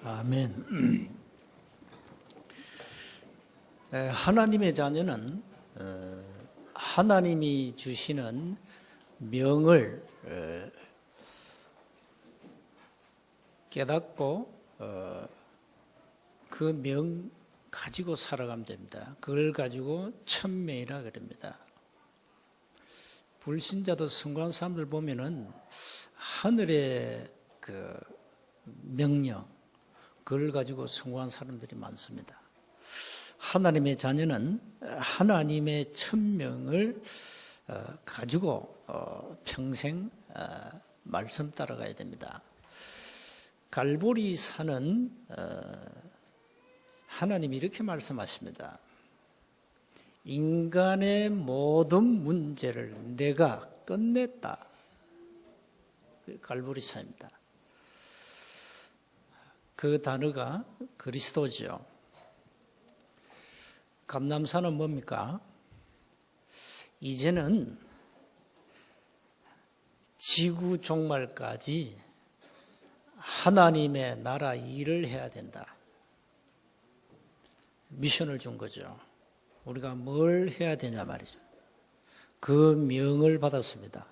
아멘. 하나님의 자녀는 하나님이 주시는 명을 깨닫고 그 명 가지고 살아가면 됩니다. 그걸 가지고 천명이라 그럽니다. 불신자도 성공한 사람들 보면은 하늘의 그 명령, 그걸 가지고 성공한 사람들이 많습니다. 하나님의 자녀는 하나님의 천명을 가지고 평생 말씀 따라가야 됩니다. 갈보리산은 하나님이 이렇게 말씀하십니다. 인간의 모든 문제를 내가 끝냈다. 갈보리산입니다. 그 단어가 그리스도죠. 감람산은 뭡니까? 이제는 지구 종말까지 하나님의 나라 일을 해야 된다. 미션을 준 거죠. 우리가 뭘 해야 되냐 말이죠. 그 명을 받았습니다.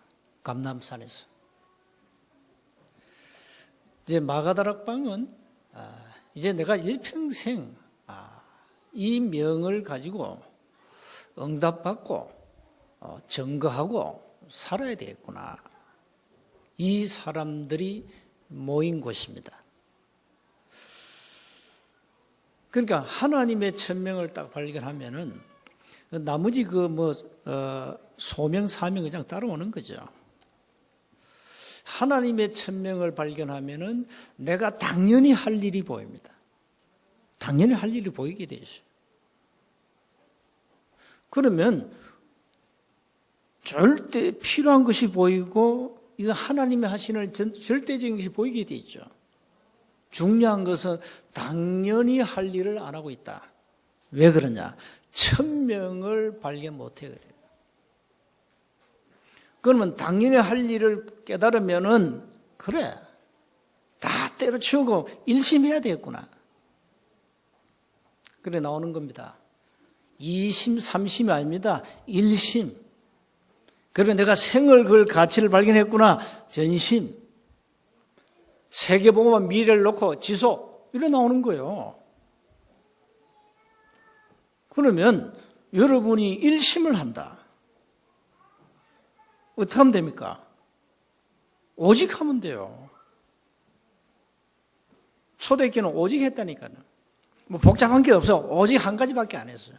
감람산에서. 이제 마가다락방은 이제 내가 일평생 이 명을 가지고 응답받고 증거하고 살아야 되겠구나. 이 사람들이 모인 곳입니다. 그러니까 하나님의 천명을 딱 발견하면은 나머지 소명 사명이 그냥 따라오는 거죠. 하나님의 천명을 발견하면은 내가 당연히 할 일이 보입니다. 당연히 할 일이 보이게 되죠. 그러면 절대 필요한 것이 보이고 이거 하나님이 하시는 절대적인 것이 보이게 되죠. 중요한 것은 당연히 할 일을 안 하고 있다. 왜 그러냐? 천명을 발견 못해 그래요. 그러면 당연히 할 일을 깨달으면은 그래, 다 때려치우고 일심해야 되겠구나. 그래 나오는 겁니다. 2심, 3심이 아닙니다. 1심. 그래 내가 생을 그 가치를 발견했구나. 전심. 세계보고만 미래를 놓고 지속. 이래 나오는 거예요. 그러면 여러분이 1심을 한다. 어떻게 하면 됩니까? 오직 하면 돼요. 초대교회는 오직 했다니까요. 뭐 복잡한 게 없어. 오직 한 가지밖에 안 했어요.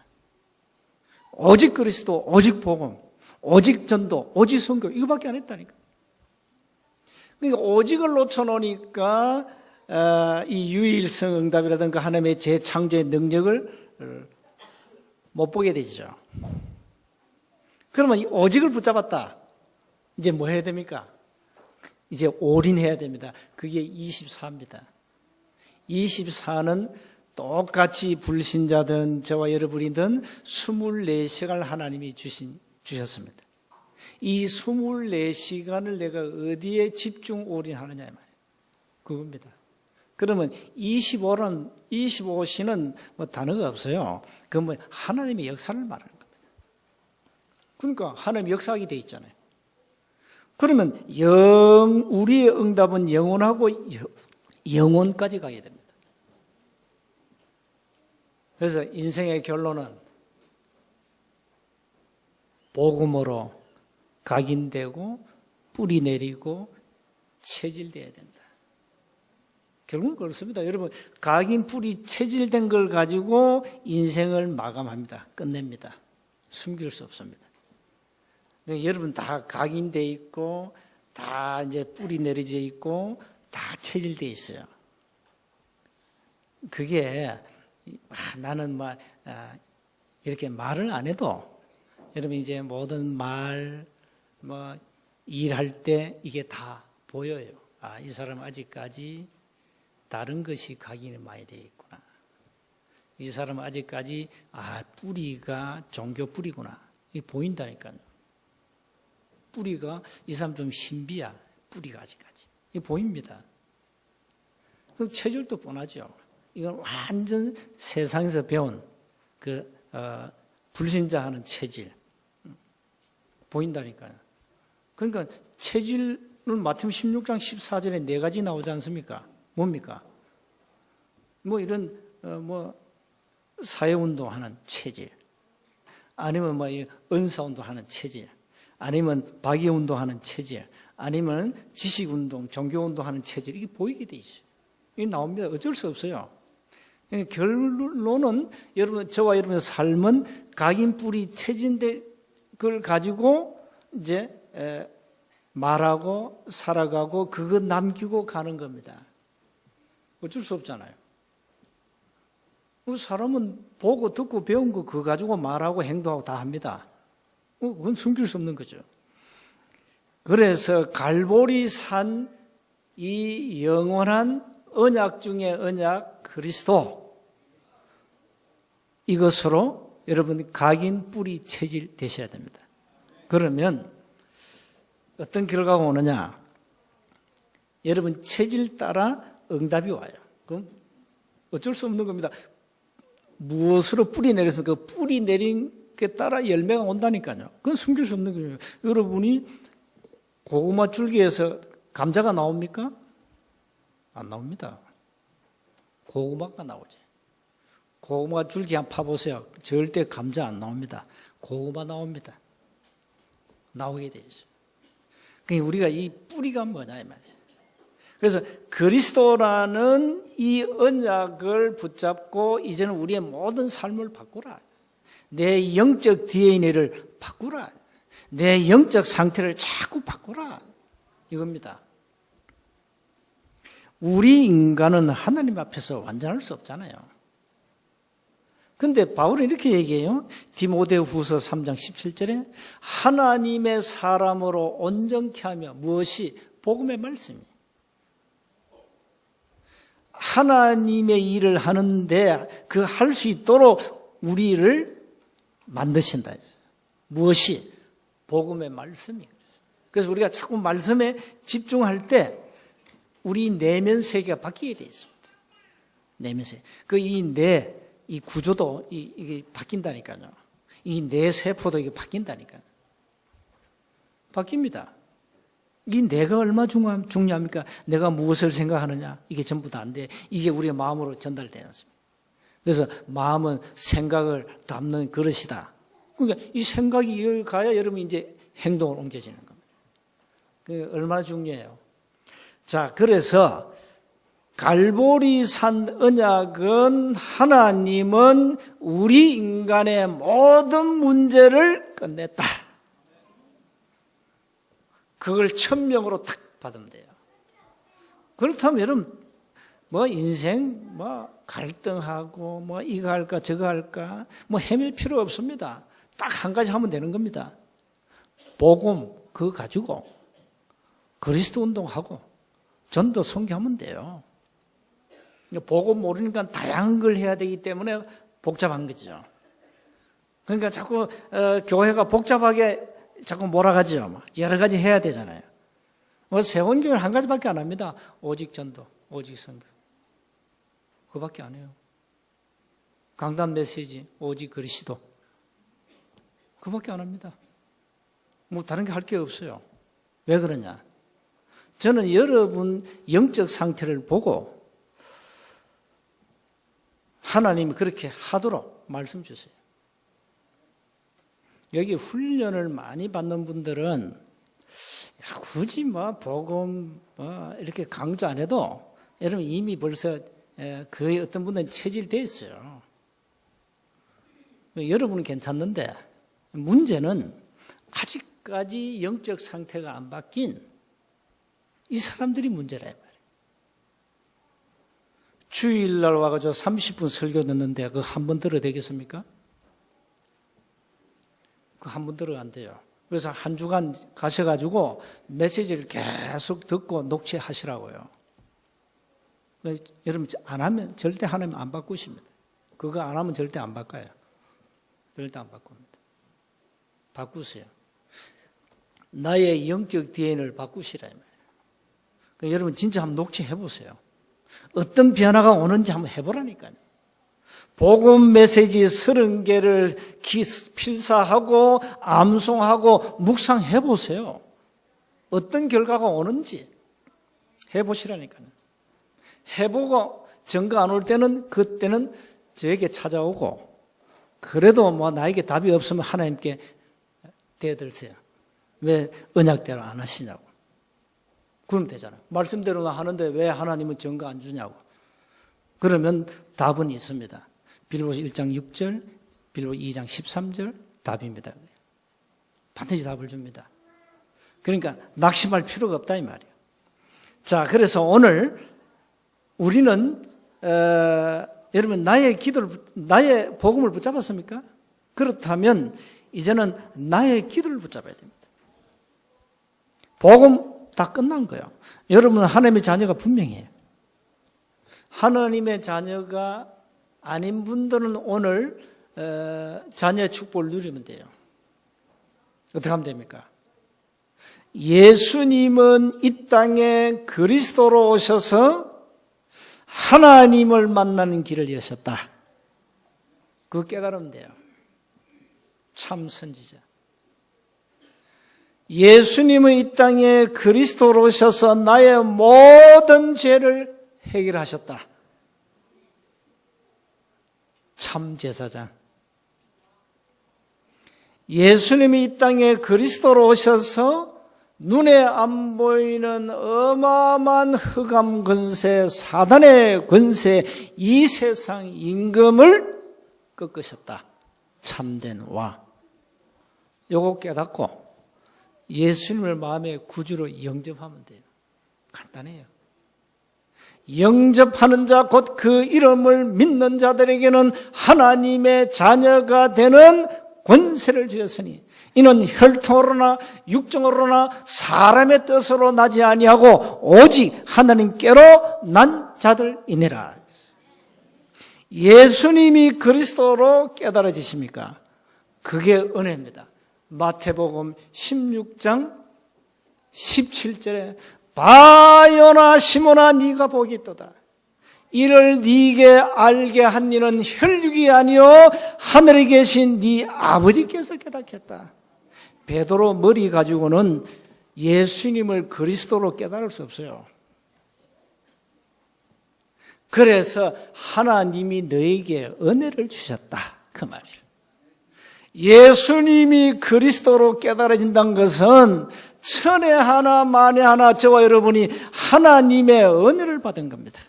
오직 그리스도, 오직 복음, 오직 전도, 오직 선교 이거밖에 안 했다니까. 그러니까 오직을 놓쳐놓으니까 이 유일성 응답이라든가 하나님의 재창조의 능력을 못 보게 되죠. 그러면 이 오직을 붙잡았다. 이제 뭐 해야 됩니까? 이제 올인해야 됩니다. 그게 24입니다. 24는 똑같이 불신자든 저와 여러분이든 24시간을 하나님이 주셨습니다. 이 24시간을 내가 어디에 집중 올인하느냐 말이에요. 그겁니다. 그러면 25시는 뭐 단어가 없어요. 그건 뭐 하나님의 역사를 말하는 겁니다. 그러니까 하나님의 역사하게 돼 있잖아요. 그러면 우리의 응답은 영원하고 영원까지 가게 됩니다. 그래서 인생의 결론은 복음으로 각인되고 뿌리 내리고 체질돼야 된다. 결국은 그렇습니다. 여러분 각인 뿌리 체질된 걸 가지고 인생을 마감합니다. 끝냅니다. 숨길 수 없습니다. 여러분 다 각인돼 있고 다 이제 뿌리 내려져 있고 다 체질돼 있어요. 그게 나는 이렇게 말을 안 해도 여러분 이제 모든 말 일할 때 이게 다 보여요. 이 사람 아직까지 다른 것이 각인이 많이 되어 있구나. 이 사람은 아직까지 뿌리가 종교 뿌리구나. 이게 보인다니까요. 뿌리가 이 사람 좀 신비야. 뿌리가 아직까지. 이게 보입니다. 그럼 체질도 뻔하죠. 이건 완전 세상에서 배운 불신자하는 체질. 보인다니까요. 그러니까 체질은 마태복음 16장 14절에 4가지 나오지 않습니까? 뭡니까? 뭐 이런 사회운동하는 체질, 아니면 은사운동하는 체질, 아니면 박애운동하는 체질, 아니면 지식운동, 종교운동하는 체질, 이게 보이게 돼 있어요. 이게 나옵니다. 어쩔 수 없어요. 결론은 저와 여러분의 삶은 각인 뿌리 체질인데 그걸 가지고 이제 말하고 살아가고 그거 남기고 가는 겁니다. 어쩔 수 없잖아요. 사람은 보고 듣고 배운 거 그거 가지고 말하고 행동하고 다 합니다. 그건 숨길 수 없는 거죠. 그래서 갈보리 산 이 영원한 언약 중의 언약 그리스도, 이것으로 여러분 각인 뿌리 체질 되셔야 됩니다. 그러면 어떤 결과가 오느냐? 여러분 체질 따라 응답이 와요. 그럼 어쩔 수 없는 겁니다. 무엇으로 뿌리 내렸습니까? 그 뿌리 내린 게 따라 열매가 온다니까요. 그건 숨길 수 없는 거예요. 여러분이 고구마 줄기에서 감자가 나옵니까? 안 나옵니다. 고구마가 나오지. 고구마 줄기 한번 파보세요. 절대 감자 안 나옵니다. 고구마 나옵니다. 나오게 돼 있어요. 그러니까 우리가 이 뿌리가 뭐냐 이 말이죠. 그래서 그리스도라는 이 언약을 붙잡고 이제는 우리의 모든 삶을 바꾸라. 내 영적 DNA를 바꾸라. 내 영적 상태를 자꾸 바꾸라. 이겁니다. 우리 인간은 하나님 앞에서 완전할 수 없잖아요. 근데 바울은 이렇게 얘기해요. 디모데후서 3장 17절에 하나님의 사람으로 온전케 하며 무엇이? 복음의 말씀이. 하나님의 일을 하는데 그 할 수 있도록 우리를 만드신다. 무엇이? 복음의 말씀이. 그래서 우리가 자꾸 말씀에 집중할 때 우리 내면 세계가 바뀌게 돼 있습니다. 내면 세계. 이 구조도 이게 바뀐다니까요. 이 내 세포도 이게 바뀐다니까요. 바뀝니다. 이 내가 얼마나 중요합니까? 내가 무엇을 생각하느냐? 이게 전부 다 안 돼. 이게 우리의 마음으로 전달되지 않습니다. 그래서 마음은 생각을 담는 그릇이다. 그러니까 이 생각이 이어가야 여러분이 이제 행동을 옮겨지는 겁니다. 그게 얼마나 중요해요. 자, 그래서 갈보리 산 언약은 하나님은 우리 인간의 모든 문제를 끝냈다. 그걸 천명으로 탁 받으면 돼요. 그렇다면 여러분 인생 갈등하고 이거 할까 저거 할까 헤맬 필요 없습니다. 딱 한 가지 하면 되는 겁니다. 복음 그거 가지고 그리스도 운동하고 전도 선교하면 돼요. 복음 모르니까 다양한 걸 해야 되기 때문에 복잡한 거죠. 그러니까 자꾸 교회가 복잡하게 자꾸 몰아가죠. 여러 가지 해야 되잖아요. 세원교회는 한 가지밖에 안 합니다. 오직 전도, 오직 선교. 그거밖에 안 해요. 강단 메시지, 오직 그리스도. 그거밖에 안 합니다. 다른 게 할 게 없어요. 왜 그러냐? 저는 여러분 영적 상태를 보고 하나님이 그렇게 하도록 말씀 주세요. 여기 훈련을 많이 받는 분들은 굳이 복음 이렇게 강조 안 해도 여러분 이미 벌써 거의 어떤 분들은 체질되어 있어요. 여러분은 괜찮는데 문제는 아직까지 영적 상태가 안 바뀐 이 사람들이 문제라 이 말이에요. 주일날 와가지고 30분 설교 듣는데 그거 한 번 들어야 되겠습니까? 그거 한 번 들어야 안 돼요. 그래서 한 주간 가셔가지고 메시지를 계속 듣고 녹취하시라고요. 여러분 안 하면 절대 하나님 안 바꾸십니다. 그거 안 하면 절대 안 바꿔요. 절대 안 바꿉니다. 바꾸세요. 나의 영적 DNA를 바꾸시라 이 말이에요. 그러니까 여러분 진짜 한번 녹취해 보세요. 어떤 변화가 오는지 한번 해보라니까요. 복음 메시지 30개를 필사하고 암송하고 묵상해 보세요. 어떤 결과가 오는지 해보시라니까요. 해보고 증거 안 올 때는 그때는 저에게 찾아오고, 그래도 뭐 나에게 답이 없으면 하나님께 대들세요. 왜 언약대로 안 하시냐고. 그러면 되잖아요. 말씀대로는 하는데 왜 하나님은 증거 안 주냐고. 그러면 답은 있습니다. 빌립보서 1장 6절, 빌립보서 2장 13절 답입니다. 반드시 답을 줍니다. 그러니까 낙심할 필요가 없다 이 말이에요. 자, 그래서 오늘 우리는 여러분 나의 복음을 붙잡았습니까? 그렇다면 이제는 나의 기도를 붙잡아야 됩니다. 복음 다 끝난 거예요. 여러분은 하나님의 자녀가 분명해요. 하나님의 자녀가 아닌 분들은 오늘 자녀의 축복을 누리면 돼요. 어떻게 하면 됩니까? 예수님은 이 땅에 그리스도로 오셔서 하나님을 만나는 길을 여셨다. 그거 깨달으면 돼요. 참 선지자. 예수님은 이 땅에 그리스도로 오셔서 나의 모든 죄를 해결하셨다. 참 제사장. 예수님이 이 땅에 그리스도로 오셔서 눈에 안 보이는 어마어마한 흑암 권세, 사단의 권세, 이 세상 임금을 꺾으셨다. 참된 와. 요거 깨닫고 예수님을 마음의 구주로 영접하면 돼요. 간단해요. 영접하는 자, 곧 그 이름을 믿는 자들에게는 하나님의 자녀가 되는 권세를 주었으니 이는 혈통으로나 육정으로나 사람의 뜻으로 나지 아니하고 오직 하나님께로 난 자들이니라. 예수님이 그리스도로 깨달아지십니까? 그게 은혜입니다. 마태복음 16장 17절에 바요나 시몬아 네가 복이 있도다. 이를 네게 알게 한 이는 혈육이 아니요 하늘에 계신 네 아버지께서 깨닫게 했다. 베드로 머리 가지고는 예수님을 그리스도로 깨달을 수 없어요. 그래서 하나님이 너에게 은혜를 주셨다. 그 말이에요. 예수님이 그리스도로 깨달아진다는 것은 천에 하나 만에 하나 저와 여러분이 하나님의 은혜를 받은 겁니다.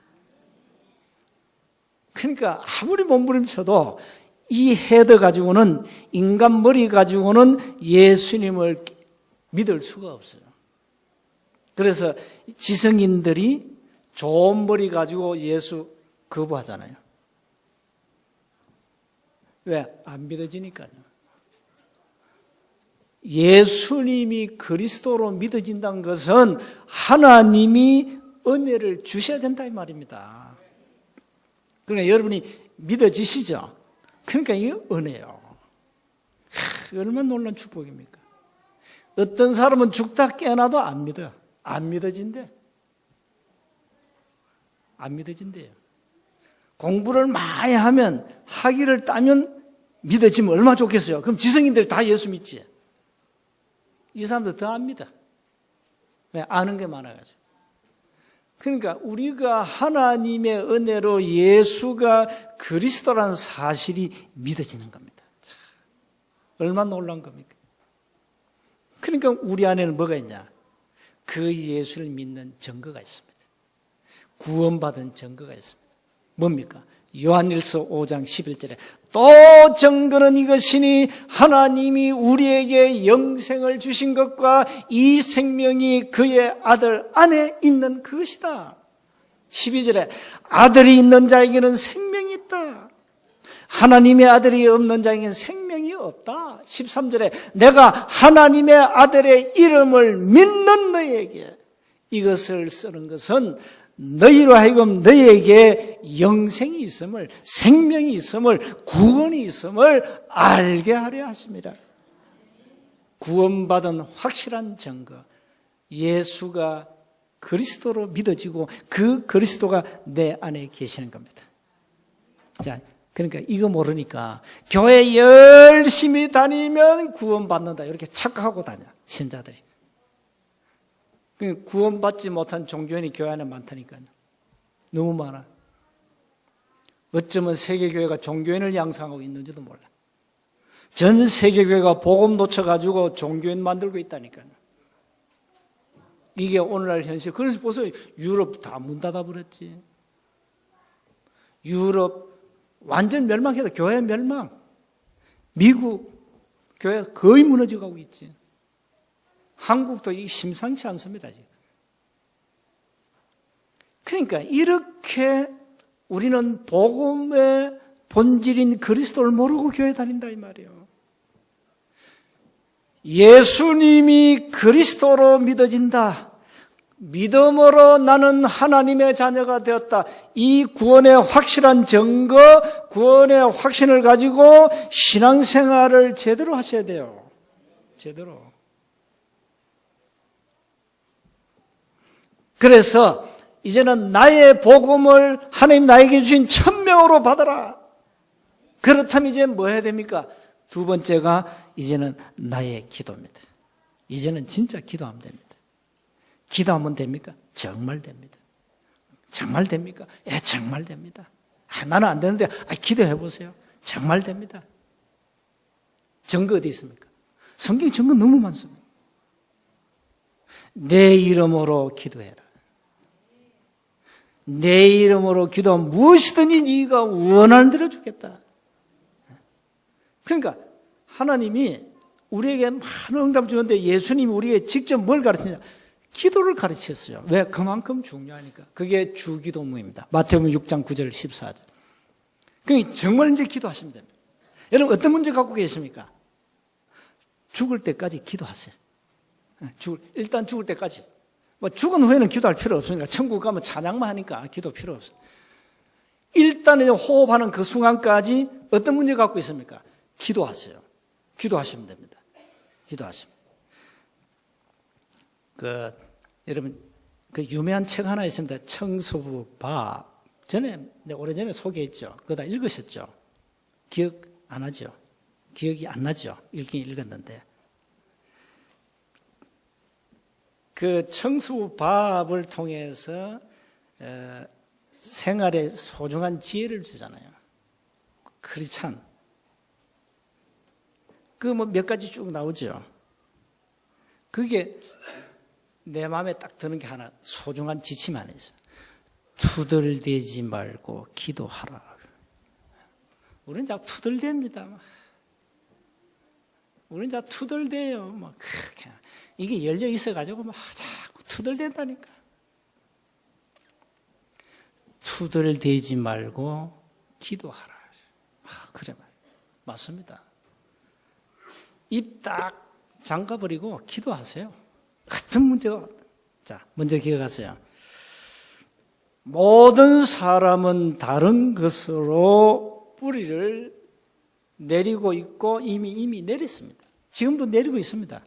그러니까 아무리 몸부림쳐도 이 헤드 가지고는, 인간 머리 가지고는 예수님을 믿을 수가 없어요. 그래서 지성인들이 좋은 머리 가지고 예수 거부하잖아요. 왜? 안 믿어지니까요. 예수님이 그리스도로 믿어진다는 것은 하나님이 은혜를 주셔야 된다 이 말입니다. 그러니까 여러분이 믿어지시죠? 그러니까 이게 은혜요. 얼마나 놀라운 축복입니까? 어떤 사람은 죽다 깨어나도 안 믿어요. 안 믿어진대. 안 믿어진대요. 공부를 많이 하면, 학위를 따면 믿어지면 얼마나 좋겠어요. 그럼 지성인들 다 예수 믿지. 이 사람들 더 안 믿어. 왜? 아는 게 많아가지고. 그러니까 우리가 하나님의 은혜로 예수가 그리스도라는 사실이 믿어지는 겁니다. 얼마나 놀라운 겁니까? 그러니까 우리 안에는 뭐가 있냐? 그 예수를 믿는 증거가 있습니다. 구원받은 증거가 있습니다. 뭡니까? 요한일서 5장 11절에 또 증거는 이것이니 하나님이 우리에게 영생을 주신 것과 이 생명이 그의 아들 안에 있는 것이다. 12절에 아들이 있는 자에게는 생명이 있다. 하나님의 아들이 없는 자에게는 생명이 없다. 13절에 내가 하나님의 아들의 이름을 믿는 너에게 이것을 쓰는 것은 너희로 하여금 너희에게 영생이 있음을, 생명이 있음을, 구원이 있음을 알게 하려 하십니다. 구원받은 확실한 증거, 예수가 그리스도로 믿어지고 그 그리스도가 내 안에 계시는 겁니다. 자, 그러니까 이거 모르니까 교회 열심히 다니면 구원받는다 이렇게 착각하고 다녀, 신자들이. 구원받지 못한 종교인이 교회 안에 많다니까요. 너무 많아. 어쩌면 세계교회가 종교인을 양성하고 있는지도 몰라. 전 세계교회가 복음 놓쳐가지고 종교인 만들고 있다니까요. 이게 오늘날 현실. 그래서 벌써 유럽 다 문 닫아버렸지. 유럽 완전 멸망해서 교회 멸망. 미국 교회 거의 무너져 가고 있지. 한국도 이 심상치 않습니다, 지금. 그러니까 이렇게 우리는 복음의 본질인 그리스도를 모르고 교회 다닌다 이 말이에요. 예수님이 그리스도로 믿어진다. 믿음으로 나는 하나님의 자녀가 되었다. 이 구원의 확실한 증거, 구원의 확신을 가지고 신앙생활을 제대로 하셔야 돼요. 제대로. 그래서 이제는 나의 복음을 하나님 나에게 주신 천명으로 받아라. 그렇다면 이제 뭐 해야 됩니까? 두 번째가 이제는 나의 기도입니다. 이제는 진짜 기도하면 됩니다. 기도하면 됩니까? 정말 됩니다. 정말 됩니까? 예, 정말 됩니다. 나는 안 되는데 기도해 보세요. 정말 됩니다. 증거 어디 있습니까? 성경 증거 너무 많습니다. 내 이름으로 기도해라. 내 이름으로 기도하면 무엇이든지 네가 원하는 대로 주겠다. 그러니까 하나님이 우리에게 많은 응답 주는데 예수님이 우리에게 직접 뭘 가르치냐? 기도를 가르쳤어요. 왜? 그만큼 중요하니까. 그게 주기도문입니다. 마태복음 6장 9절 14절. 그러니까 정말 이제 기도하시면 됩니다. 여러분 어떤 문제 갖고 계십니까? 죽을 때까지 기도하세요. 일단 죽을 때까지. 뭐 죽은 후에는 기도할 필요 없으니까 천국 가면 찬양만 하니까 기도 필요 없어요. 일단 호흡하는 그 순간까지 어떤 문제 갖고 있습니까? 기도하세요. 기도하시면 됩니다. 기도하시면. 여러분, 유명한 책 하나 있습니다. 청소부 밥. 오래전에 소개했죠. 그거 다 읽으셨죠? 기억 안 하죠? 기억이 안 나죠? 읽긴 읽었는데. 그 청소부 밥을 통해서 생활에 소중한 지혜를 주잖아요. 크리스찬. 몇 가지 쭉 나오죠. 그게 내 마음에 딱 드는 게 하나, 소중한 지침 안에 있어요. 투덜대지 말고 기도하라. 우리는 자꾸 투덜댑니다. 우리는 자꾸 투덜대요. 그렇게. 이게 열려 있어가지고 자꾸 투덜댄다니까. 투덜대지 말고 기도하라. 그래 맞습니다. 입 딱 잠가버리고 기도하세요. 어떤 문제가. 자, 먼저 기억하세요. 모든 사람은 다른 것으로 뿌리를 내리고 있고 이미 내렸습니다. 지금도 내리고 있습니다.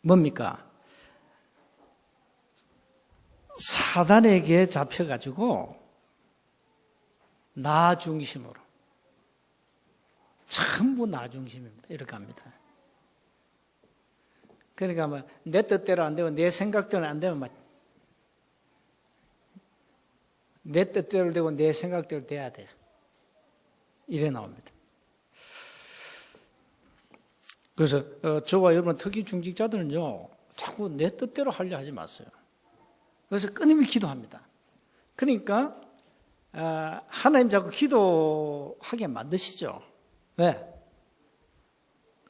뭡니까? 사단에게 잡혀가지고 나 중심으로 전부 나 중심입니다. 이렇게 합니다. 그러니까 내 뜻대로 안 되고 내 생각대로 안 되면 내 뜻대로 되고 내 생각대로 돼야 돼요. 이래 나옵니다. 그래서 저와 여러분 특히 중직자들은요 자꾸 내 뜻대로 하려 하지 마세요. 그래서 끊임없이 기도합니다. 그러니까 하나님 자꾸 기도하게 만드시죠. 왜?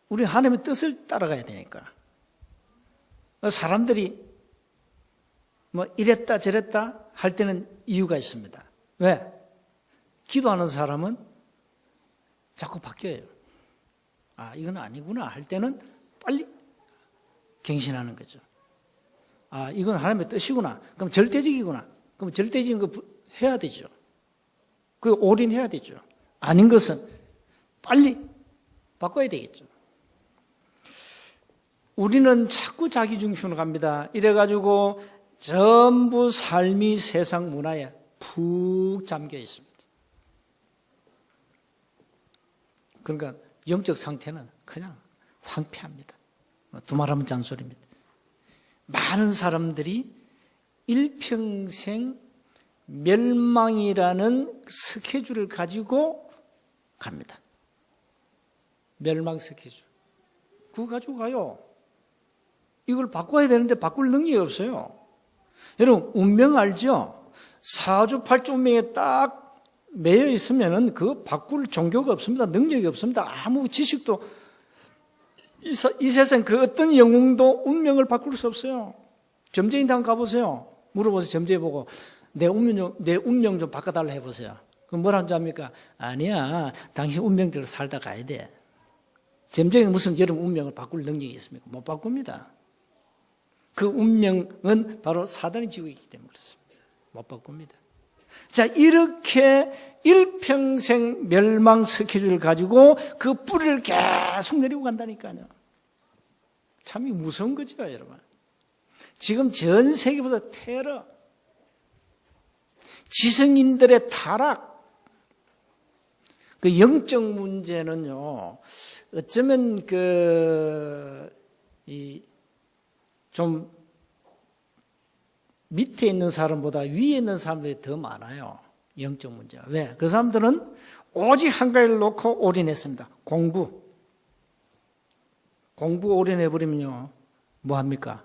우리 하나님의 뜻을 따라가야 되니까. 사람들이 이랬다 저랬다 할 때는 이유가 있습니다. 왜? 기도하는 사람은 자꾸 바뀌어요. 이건 아니구나 할 때는 빨리 갱신하는 거죠. 이건 하나님의 뜻이구나. 그럼 절대적이구나. 그럼 절대적인 거 해야 되죠. 그 올인해야 되죠. 아닌 것은 빨리 바꿔야 되겠죠. 우리는 자꾸 자기 중심으로 갑니다. 이래가지고 전부 삶이 세상 문화에 푹 잠겨 있습니다. 그러니까 영적 상태는 그냥 황폐합니다. 두말하면 잔소리입니다. 많은 사람들이 일평생 멸망이라는 스케줄을 가지고 갑니다. 멸망 스케줄. 그거 가지고 가요. 이걸 바꿔야 되는데 바꿀 능력이 없어요. 여러분, 운명 알죠? 사주팔주 운명에 딱 매여 있으면은 그거 바꿀 종교가 없습니다. 능력이 없습니다. 아무 지식도, 이 세상 그 어떤 영웅도 운명을 바꿀 수 없어요. 점쟁이한테 한번 가보세요. 물어보세요. 점쟁이 보고 내 운명 좀 바꿔달라 해보세요. 그럼 뭐라는 줄 압니까? 아니야, 당신 운명대로 살다 가야 돼. 점쟁이는 무슨 여러분 운명을 바꿀 능력이 있습니까? 못 바꿉니다. 그 운명은 바로 사단이 지고 있기 때문에 그렇습니다. 못 바꿉니다. 자, 이렇게 일평생 멸망 스케줄을 가지고 그 뿌리를 계속 내리고 간다니까요. 참 무서운 거죠, 여러분. 지금 전 세계보다 테러, 지성인들의 타락, 그 영적 문제는요, 어쩌면 좀 밑에 있는 사람보다 위에 있는 사람들이 더 많아요. 영적 문제가. 왜? 그 사람들은 오직 한 가지를 놓고 올인했습니다. 공부 올인해버리면요, 뭐합니까?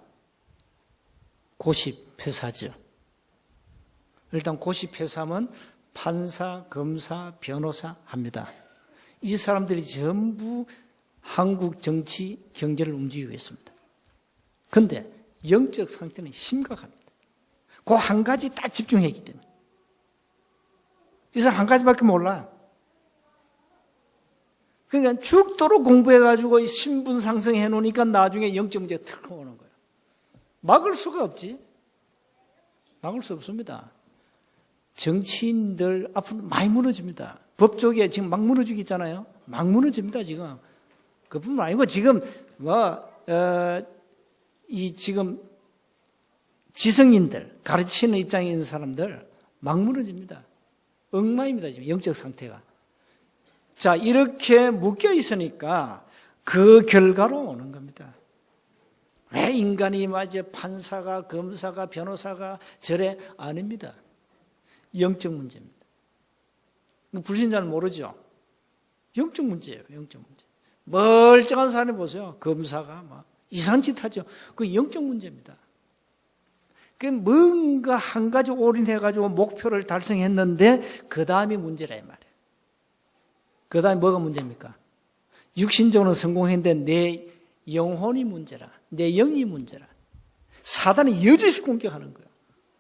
고시패사죠. 일단 고시패사면 판사, 검사, 변호사 합니다. 이 사람들이 전부 한국 정치, 경제를 움직이고 있습니다. 그런데 영적 상태는 심각합니다. 그 한 가지 딱 집중했기 때문에. 이 사람 한 가지밖에 몰라. 그러니까 죽도록 공부해가지고 신분 상승해 놓으니까 나중에 영적 문제가 탁 오는 거예요. 막을 수가 없지. 막을 수 없습니다. 정치인들 앞으로 많이 무너집니다. 법조계 지금 막 무너지고 있잖아요. 막 무너집니다, 지금. 그뿐만 아니고 지금 지금 지성인들, 가르치는 입장에 있는 사람들 막 무너집니다. 엉망입니다, 지금 영적 상태가. 자, 이렇게 묶여 있으니까 그 결과로 오는 겁니다. 왜 인간이 맞아 판사가, 검사가, 변호사가 저래? 아닙니다. 영적 문제입니다. 불신자는 모르죠. 영적 문제예요, 영적 문제. 멀쩡한 사람이 보세요. 검사가 막 이상한 짓 하죠. 그 영적 문제입니다. 그 뭔가 한 가지 올인해가지고 목표를 달성했는데 그 다음이 문제라 이 말이에요. 그 다음에 뭐가 문제입니까? 육신적으로 성공했는데 내 영혼이 문제라. 내 영이 문제라. 사단이 여지없이 공격하는 거예요.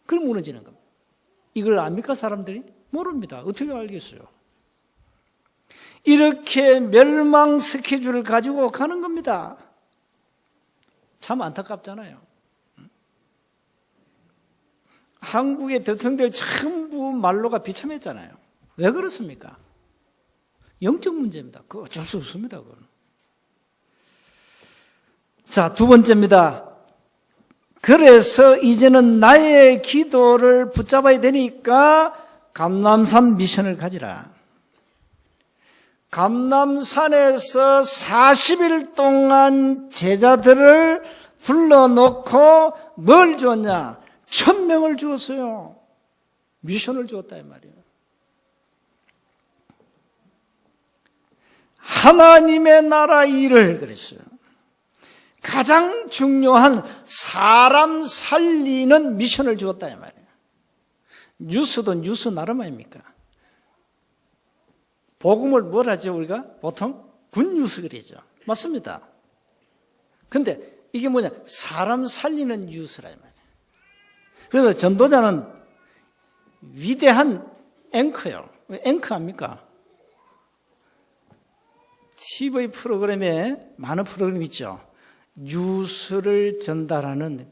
그럼 무너지는 겁니다. 이걸 압니까, 사람들이? 모릅니다. 어떻게 알겠어요? 이렇게 멸망 스케줄을 가지고 가는 겁니다. 참 안타깝잖아요. 한국의 대통령들 전부 말로가 비참했잖아요. 왜 그렇습니까? 영적 문제입니다. 그거 어쩔 수 없습니다. 그건. 자, 두 번째입니다. 그래서 이제는 나의 기도를 붙잡아야 되니까 감람산 미션을 가지라. 감람산에서 40일 동안 제자들을 불러놓고 뭘 주었냐? 1000명을 주었어요. 미션을 주었다 이 말이에요. 하나님의 나라 일을 그랬어요. 가장 중요한 사람 살리는 미션을 주었다 이 말이에요. 뉴스도 뉴스 나름 아닙니까? 복음을 뭘 하죠 우리가? 보통 굿뉴스 그러죠. 맞습니다. 근데 이게 뭐냐? 사람 살리는 뉴스라 이 말이에요. 그래서 전도자는 위대한 앵커예요. 왜 앵커 합니까? TV 프로그램에 많은 프로그램이 있죠. 뉴스를 전달하는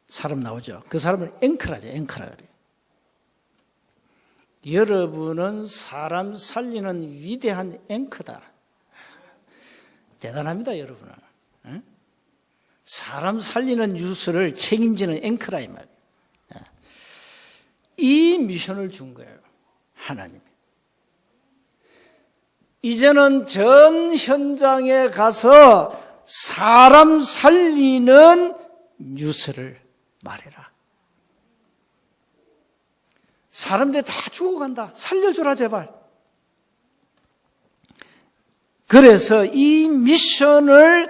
사람 나오죠. 그 사람을 앵커라죠. 앵커라 그래요. 여러분은 사람 살리는 위대한 앵커다. 대단합니다, 여러분은. 응? 사람 살리는 뉴스를 책임지는 앵커라 이 말이에요. 이 미션을 준 거예요, 하나님이. 이제는 전 현장에 가서 사람 살리는 뉴스를 말해라. 사람들 다 죽어간다. 살려줘라 제발. 그래서 이 미션을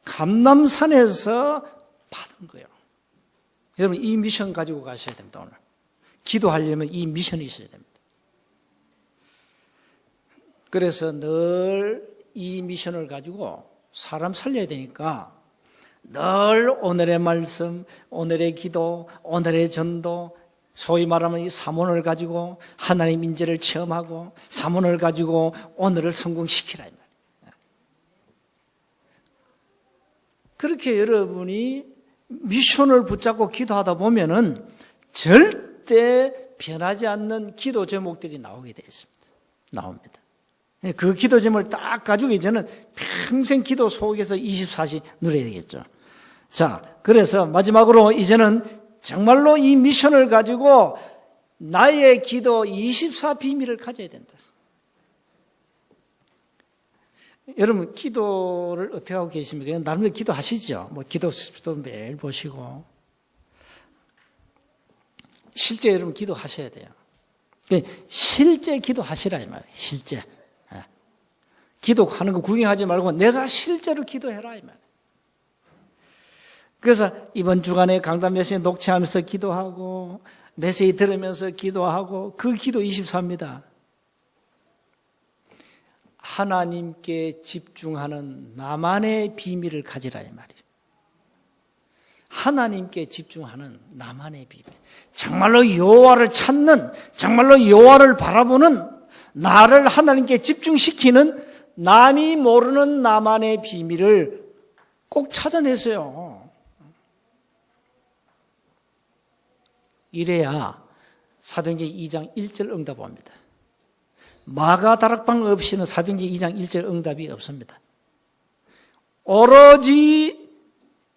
감람산에서 받은 거예요. 여러분 이 미션 가지고 가셔야 됩니다. 오늘 기도하려면 이 미션이 있어야 됩니다. 그래서 늘 이 미션을 가지고 사람 살려야 되니까 늘 오늘의 말씀, 오늘의 기도, 오늘의 전도, 소위 말하면 이 삼원을 가지고 하나님 인재를 체험하고 삼원을 가지고 오늘을 성공시키라 이 말이에요. 그렇게 여러분이 미션을 붙잡고 기도하다 보면은 절대 변하지 않는 기도 제목들이 나오게 되어 있습니다. 나옵니다. 그 기도 제목을 딱 가지고 이제는 평생 기도 속에서 24시 누려야 되겠죠. 자, 그래서 마지막으로 이제는 정말로 이 미션을 가지고 나의 기도 24 비밀을 가져야 된다. 여러분 기도를 어떻게 하고 계십니까? 나름대로 기도하시죠. 뭐 기도도 매일 보시고 실제 여러분 기도하셔야 돼요. 실제 기도하시라 이 말이에요. 실제 기도하는 거 구경하지 말고 내가 실제로 기도해라 이 말이에요. 그래서 이번 주간에 강단 메시지 녹취하면서 기도하고 메시지 들으면서 기도하고 그 기도 24입니다. 하나님께 집중하는 나만의 비밀을 가지라 이 말이에요. 하나님께 집중하는 나만의 비밀. 정말로 여호와를 찾는, 정말로 여호와를 바라보는, 나를 하나님께 집중시키는 남이 모르는 나만의 비밀을 꼭 찾아내세요. 이래야 사도행전 2장 1절 응답합니다. 마가다락방 없이는 사도행전 2장 1절 응답이 없습니다. 오로지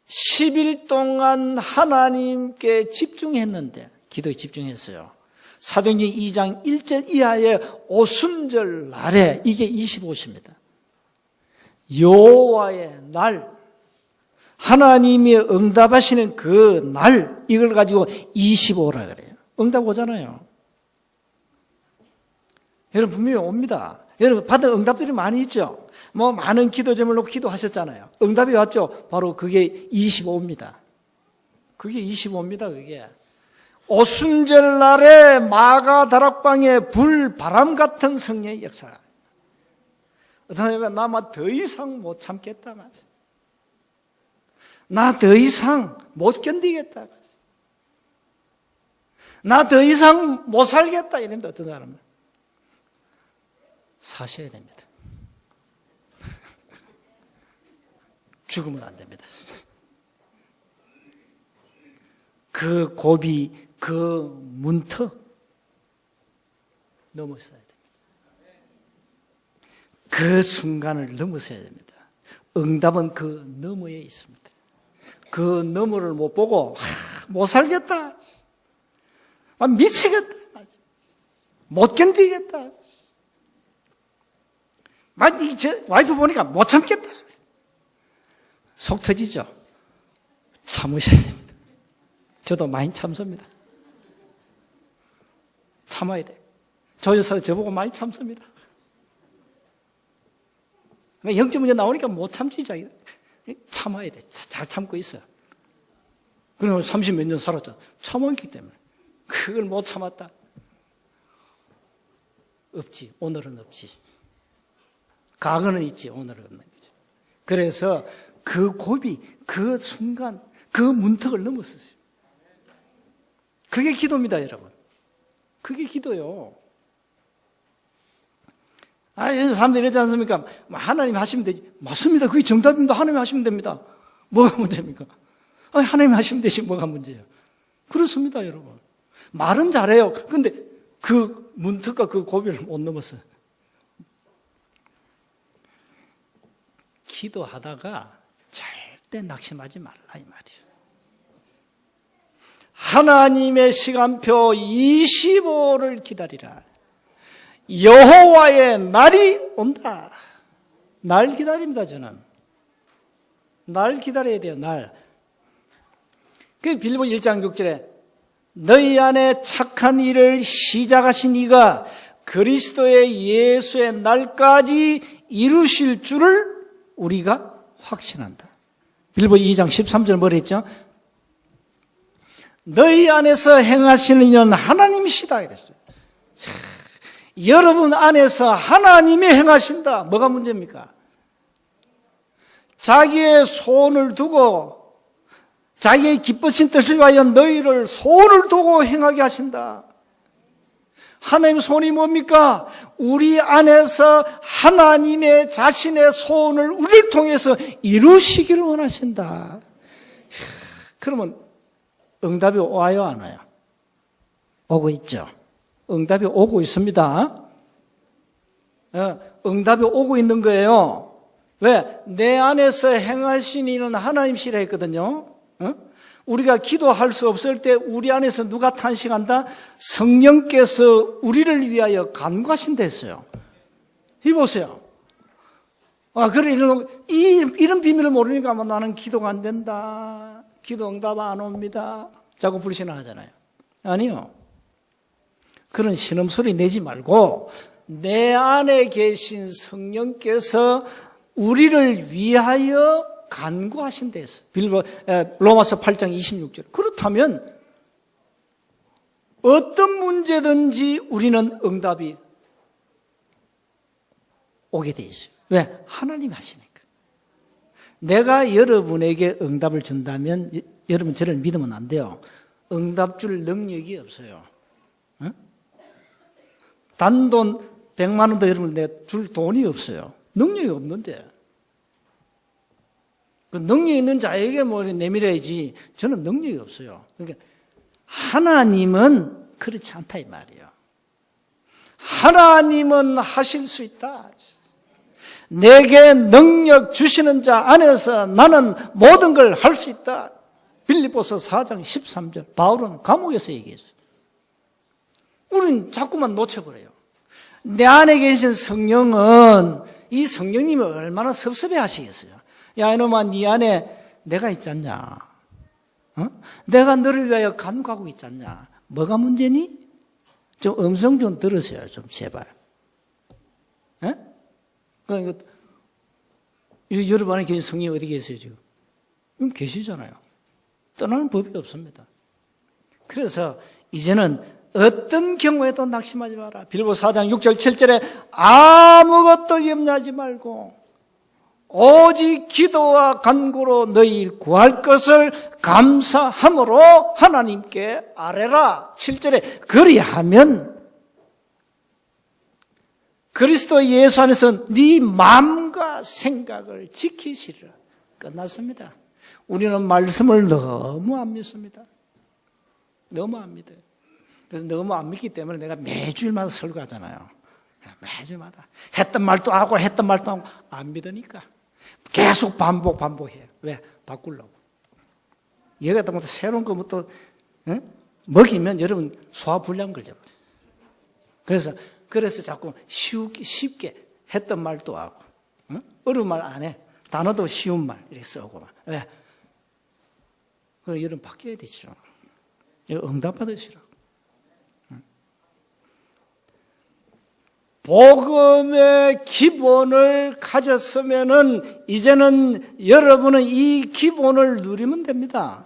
10일 동안 하나님께 집중했는데, 기도에 집중했어요. 사도행전 2장 1절 이하의 오순절 날에 이게 25시입니다. 여호와의 날, 하나님이 응답하시는 그 날, 이걸 가지고 25라 그래요. 응답 오잖아요. 여러분 분명히 옵니다. 여러분 받은 응답들이 많이 있죠. 뭐 많은 기도 제목으로 기도하셨잖아요. 응답이 왔죠. 바로 그게 25입니다. 그게 25입니다. 그게 오순절 날에 마가 다락방에 불 바람 같은 성령의 역사. 어떤 사람이 나 더 이상 못 참겠다. 나 더 이상 못 견디겠다. 나 더 이상 못 살겠다. 이런데 어떤 사람은 사셔야 됩니다. 죽으면 안 됩니다. 그 고비, 그 문턱 넘어서야 됩니다. 그 순간을 넘어서야 됩니다. 응답은 그 너머에 있습니다. 그 너머를 못 보고 못 살겠다, 미치겠다, 못 견디겠다, 와이프 보니까 못 참겠다, 속 터지죠. 참으셔야 됩니다. 저도 많이 참습니다. 참아야 돼. 조여서 저보고 많이 참습니다. 0점 문제 나오니까 못 참지, 자기. 참아야 돼. 잘 참고 있어요. 그리고 30 몇 년 살았죠. 참았기 때문에. 그걸 못 참았다. 없지. 오늘은 없지. 과거는 있지. 오늘은 없는 거죠. 그래서 그 고비, 그 순간, 그 문턱을 넘었었어요. 그게 기도입니다, 여러분. 그게 기도요. 사람들이 이러지 않습니까? 하나님 하시면 되지. 맞습니다. 그게 정답입니다. 하나님 하시면 됩니다. 뭐가 문제입니까? 하나님 하시면 되지. 뭐가 문제예요? 그렇습니다, 여러분. 말은 잘해요. 근데 그 문턱과 그 고비를 못 넘었어요. 기도하다가 절대 낙심하지 말라 이 말이에요. 하나님의 시간표 25를 기다리라. 여호와의 날이 온다. 날 기다립니다, 저는. 날 기다려야 돼요, 날. 그 빌보 1장 6절에 너희 안에 착한 일을 시작하신 이가 그리스도의 예수의 날까지 이루실 줄을 우리가 확신한다. 빌보 2장 13절 뭐라 했죠? 너희 안에서 행하시는 이는 하나님이시다 이랬어요. 자, 여러분 안에서 하나님이 행하신다. 뭐가 문제입니까? 자기의 소원을 두고 자기의 기쁘신 뜻을 위하여 너희를 소원을 두고 행하게 하신다. 하나님의 소원이 뭡니까? 우리 안에서 하나님의 자신의 소원을 우리를 통해서 이루시기를 원하신다. 그러면 응답이 와요, 안 와요? 오고 있죠. 응답이 오고 있습니다. 응답이 오고 있는 거예요. 왜? 내 안에서 행하신 이는 하나님이시라 했거든요. 우리가 기도할 수 없을 때 우리 안에서 누가 탄식한다? 성령께서 우리를 위하여 간구하신다 했어요. 이 보세요. 그래, 이런 비밀을 모르니까 나는 기도가 안 된다. 기도 응답 안 옵니다. 자꾸 불신하잖아요. 아니요. 그런 신음소리 내지 말고 내 안에 계신 성령께서 우리를 위하여 간구하신다 했어요. 로마서 8장 26절. 그렇다면 어떤 문제든지 우리는 응답이 오게 돼 있어요. 왜? 하나님이 하시니까. 내가 여러분에게 응답을 준다면 여러분 저를 믿으면 안 돼요. 응답 줄 능력이 없어요. 단돈 100만 원도 여러분 내가 줄 돈이 없어요. 능력이 없는데. 그 능력 있는 자에게 뭐 내밀어야지. 저는 능력이 없어요. 그러니까 하나님은 그렇지 않다 이 말이에요. 하나님은 하실 수 있다. 내게 능력 주시는 자 안에서 나는 모든 걸 할 수 있다. 빌립보서 4장 13절 바울은 감옥에서 얘기했어요. 우리는 자꾸만 놓쳐버려요. 내 안에 계신 성령은 이 성령님이 얼마나 섭섭해 하시겠어요. 야 이놈아 네 안에 내가 있지 않냐. 내가 너를 위하여 간구하고 있지 않냐. 뭐가 문제니? 좀 음성 좀 들으세요. 좀 제발. 그러니까 여러분 안에 계신 성령이 어디 계세요 지금? 계시잖아요. 떠나는 법이 없습니다. 그래서 이제는 어떤 경우에도 낙심하지 마라. 빌보 4장 6절 7절에 아무것도 염려하지 말고 오직 기도와 간구로 너희 구할 것을 감사함으로 하나님께 아뢰라. 7절에 그리하면 그리스도 예수 안에서 네 마음과 생각을 지키시리라. 끝났습니다. 우리는 말씀을 너무 안 믿습니다. 너무 안 믿어요. 그래서 너무 안 믿기 때문에 내가 매주일마다 설교하잖아요. 매주마다 했던 말도 하고 했던 말도 하고 안 믿으니까 계속 반복해요. 왜? 바꾸려고. 여기다 뭐 새로운 거부터 먹이면 여러분 소화불량 걸려버려요. 그래서 자꾸 쉽게 했던 말도 하고 어려운 말 안 해. 단어도 쉬운 말 이렇게 쓰고 막. 왜? 여러분 바뀌어야 되죠. 응답 받으시라고. 복음의 기본을 가졌으면은 이제는 여러분은 이 기본을 누리면 됩니다.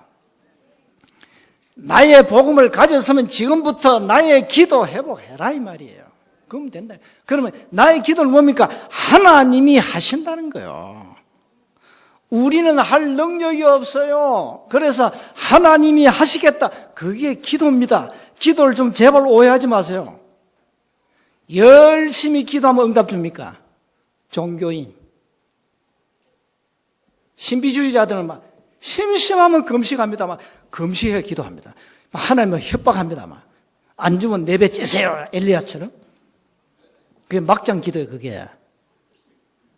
나의 복음을 가졌으면 지금부터 나의 기도 회복해라 이 말이에요. 그러면 된다. 그러면 나의 기도는 뭡니까? 하나님이 하신다는 거예요. 우리는 할 능력이 없어요. 그래서 하나님이 하시겠다. 그게 기도입니다. 기도를 좀 제발 오해하지 마세요. 열심히 기도하면 응답 줍니까? 종교인. 신비주의자들은 막 심심하면 금식합니다. 막 금식해 기도합니다. 하나님은 협박합니다. 막 안 주면 4배 째세요. 엘리야처럼. 그게 막장 기도예요. 그게.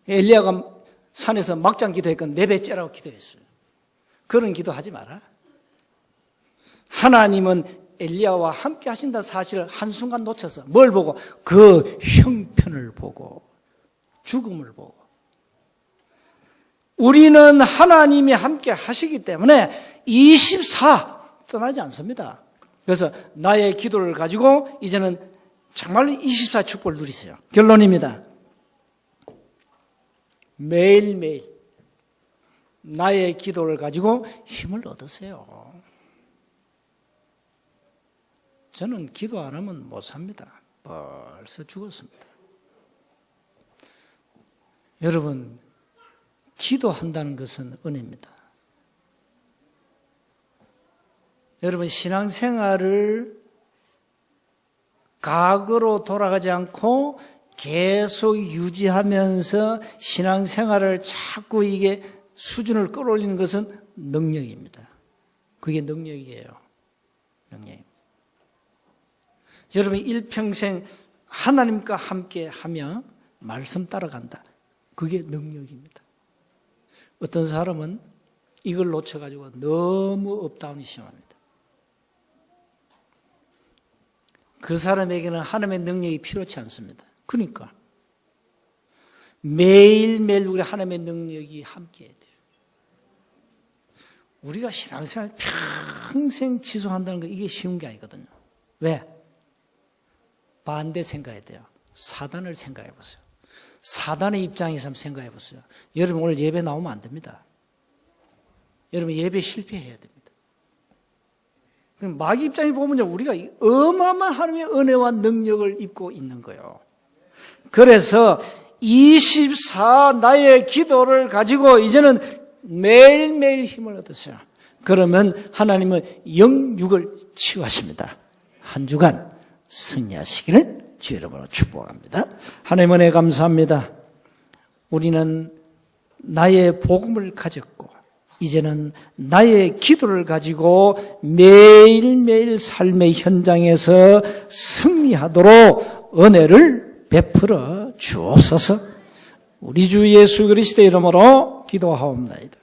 엘리야가 산에서 막장 기도했건 4배 째라고 기도했어요. 그런 기도하지 마라. 하나님은 엘리야와 함께 하신다는 사실을 한순간 놓쳐서 뭘 보고? 그 형편을 보고 죽음을 보고. 우리는 하나님이 함께 하시기 때문에 24 떠나지 않습니다. 그래서 나의 기도를 가지고 이제는 정말 24 축복을 누리세요. 결론입니다. 매일매일 나의 기도를 가지고 힘을 얻으세요. 저는 기도 안 하면 못 삽니다. 벌써 죽었습니다. 여러분, 기도한다는 것은 은혜입니다. 여러분, 신앙생활을 과거로 돌아가지 않고 계속 유지하면서 신앙생활을 자꾸 이게 수준을 끌어올리는 것은 능력입니다. 그게 능력이에요. 능력입니다. 여러분, 일평생 하나님과 함께 하며 말씀 따라간다. 그게 능력입니다. 어떤 사람은 이걸 놓쳐가지고 너무 업다운이 심합니다. 그 사람에게는 하나님의 능력이 필요치 않습니다. 그러니까 매일매일 우리 하나님의 능력이 함께해야 돼요. 우리가 신앙생활 평생 지속한다는 거 이게 쉬운 게 아니거든요. 왜? 반대 생각해야 돼요. 사단을 생각해 보세요. 사단의 입장에서 한번 생각해 보세요. 여러분 오늘 예배 나오면 안 됩니다. 여러분 예배 실패해야 됩니다. 마귀 입장에 보면요, 우리가 어마어마한 하나님의 은혜와 능력을 입고 있는 거예요. 그래서 24 나의 기도를 가지고 이제는 매일매일 힘을 얻으세요. 그러면 하나님은 영육을 치유하십니다. 한 주간 승리하시기를 주 이름으로 축복합니다. 하나님 은혜 감사합니다. 우리는 나의 복음을 가졌고 이제는 나의 기도를 가지고 매일매일 삶의 현장에서 승리하도록 은혜를 베풀어 주옵소서. 우리 주 예수 그리스도의 이름으로 기도하옵나이다.